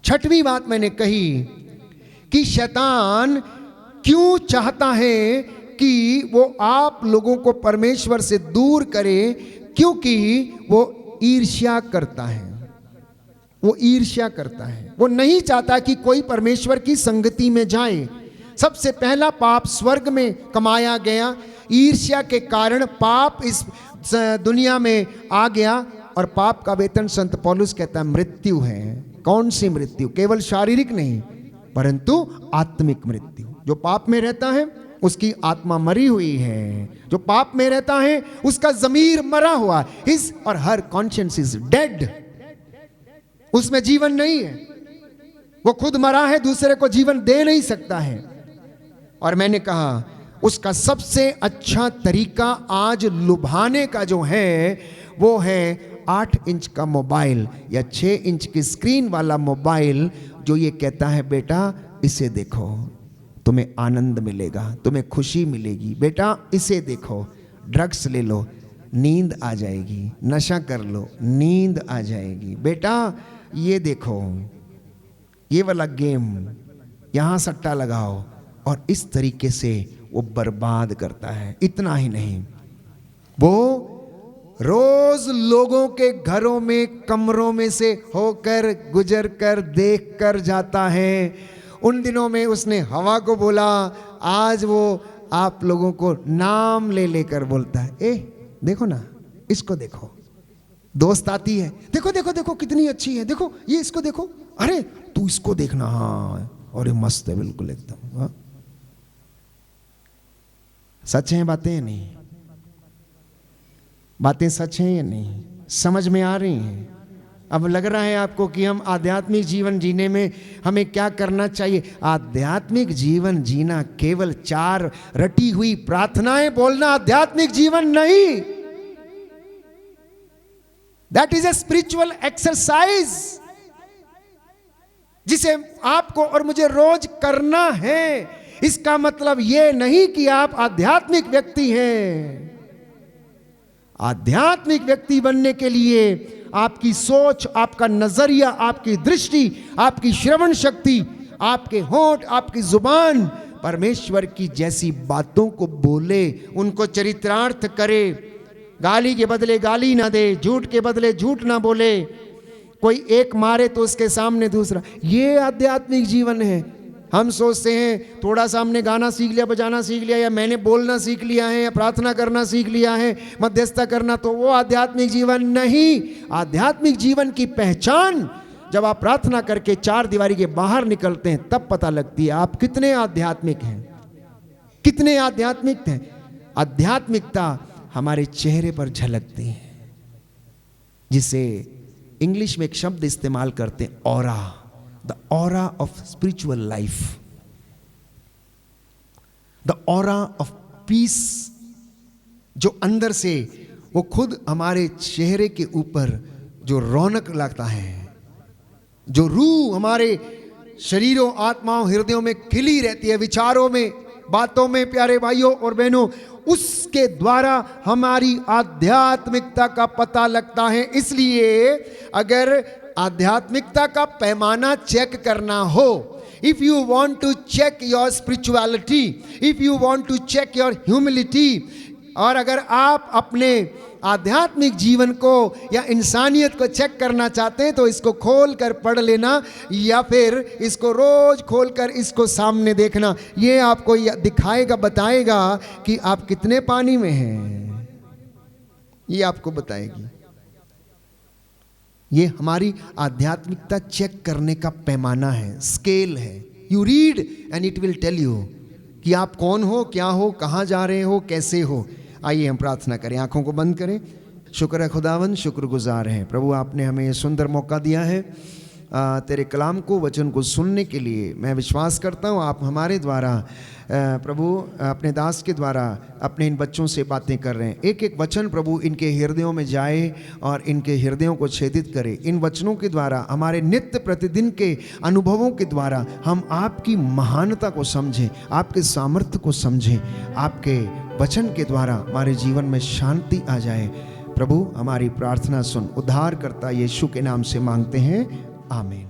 छठवीं बात मैंने कही कि शैतान क्यों चाहता है कि वो आप लोगों को परमेश्वर से दूर करे? क्योंकि वो ईर्ष्या करता है। वो ईर्ष्या करता है, वो नहीं चाहता कि कोई परमेश्वर की संगति में जाए। सबसे पहला पाप स्वर्ग में कमाया गया, ईर्ष्या के कारण पाप इस दुनिया में आ गया। और पाप का वेतन संत पौलुस कहता है मृत्यु है। कौन सी मृत्यु? केवल शारीरिक नहीं, परंतु आत्मिक मृत्यु। जो पाप में रहता है उसकी आत्मा मरी हुई है। जो पाप में रहता है उसका ज़मीर मरा हुआ, हिज और हर कॉन्शियंस इज डेड। उसमें जीवन नहीं है, वो खुद मरा है, दूसरे को जीवन दे नहीं सकता है। और मैंने कहा उसका सबसे अच्छा तरीका आज लुभाने का जो है वो है 8 इंच का मोबाइल या 6 इंच की स्क्रीन वाला मोबाइल, जो ये कहता है बेटा इसे देखो, तुम्हें आनंद मिलेगा, तुम्हें खुशी मिलेगी, बेटा इसे देखो, ड्रग्स ले लो, नींद आ जाएगी, नशा कर लो, नींद आ जाएगी, बेटा ये देखो, ये वाला गेम, यहाँ सट्टा लगाओ। और इस तरीके से वो बर्बाद करता है। इतना ही नहीं, वो रोज लोगों के घरों में, कमरों में से होकर, गुजर कर, देख कर जाता है। उन दिनों में उसने हवा को बोला, आज वो आप लोगों को नाम ले लेकर बोलता है। देखो ना, इसको देखो। दोस्त आती है, देखो देखो देखो कितनी अच्छी है, देखो ये, इसको देखो, अरे तू इसको देखना, हाँ और ये मस्त है बिल्कुल एकदम। हाँ? सच है बातें या नहीं? बातें सच हैं या नहीं? समझ में आ रही हैं? अब लग रहा है आपको कि हम आध्यात्मिक जीवन जीने में हमें क्या करना चाहिए? आध्यात्मिक जीवन जीना केवल 4 रटी हुई प्रार्थनाएं बोलना आध्यात्मिक जीवन नहीं। That is a spiritual exercise जिसे आपको और मुझे रोज करना है। इसका मतलब यह नहीं कि आप आध्यात्मिक व्यक्ति हैं। आध्यात्मिक व्यक्ति बनने के लिए आपकी सोच, आपका नजरिया, आपकी दृष्टि, आपकी श्रवण शक्ति, आपके होंठ, आपकी जुबान परमेश्वर की जैसी बातों को बोले, उनको चरितार्थ करे। गाली के बदले गाली ना दे, झूठ के बदले झूठ ना बोले। कोई एक मारे तो उसके सामने दूसरा, ये आध्यात्मिक जीवन है। हम सोचते हैं थोड़ा सा हमने गाना सीख लिया, बजाना सीख लिया, या मैंने बोलना सीख लिया है, या प्रार्थना करना सीख लिया है, मध्यस्थता करना, तो वो आध्यात्मिक जीवन नहीं। आध्यात्मिक जीवन की पहचान जब आप प्रार्थना करके 4 दीवारी के बाहर निकलते हैं तब पता लगती है आप कितने आध्यात्मिक हैं, कितने आध्यात्मिक हैं। आध्यात्मिकता हमारे चेहरे पर झलकती है, जिसे इंग्लिश में एक शब्द इस्तेमाल करते हैं, aura, the aura of spiritual life, the aura of peace, जो अंदर से वो खुद हमारे चेहरे के ऊपर जो रौनक लगता है, जो रूह हमारे शरीरों, आत्माओं, हृदयों में खिली रहती है, विचारों में, बातों में, प्यारे भाइयों और बहनों, उसके द्वारा हमारी आध्यात्मिकता का पता लगता है। इसलिए अगर आध्यात्मिकता का पैमाना चेक करना हो, if you want to check your spirituality, if you want to check your humility, और अगर आप अपने आध्यात्मिक जीवन को या इंसानियत को चेक करना चाहते हैं तो इसको खोल कर पढ़ लेना, या फिर इसको रोज खोल कर इसको सामने देखना। ये आपको दिखाएगा, बताएगा कि आप कितने पानी में हैं, ये आपको बताएगी। ये हमारी आध्यात्मिकता चेक करने का पैमाना है, स्केल है। You read and it will tell you कि आप कौन हो, क्या हो, कहाँ जा रहे हो, कैसे हो। आइए हम प्रार्थना करें, आंखों को बंद करें। शुक्र है खुदावन, शुक्रगुजार हैं प्रभु, आपने हमें ये सुंदर मौका दिया है तेरे कलाम को, वचन को सुनने के लिए। मैं विश्वास करता हूँ आप हमारे द्वारा प्रभु, अपने दास के द्वारा अपने इन बच्चों से बातें कर रहे हैं। एक एक वचन प्रभु इनके हृदयों में जाए और इनके हृदयों को छेदित करे। इन वचनों के द्वारा, हमारे नित्य प्रतिदिन के अनुभवों के द्वारा हम आपकी महानता को समझें, आपके सामर्थ्य को समझें। आपके वचन के द्वारा हमारे जीवन में शांति आ जाए। प्रभु हमारी प्रार्थना सुन, उद्धारकर्ता यीशु के नाम से मांगते हैं, आमीन।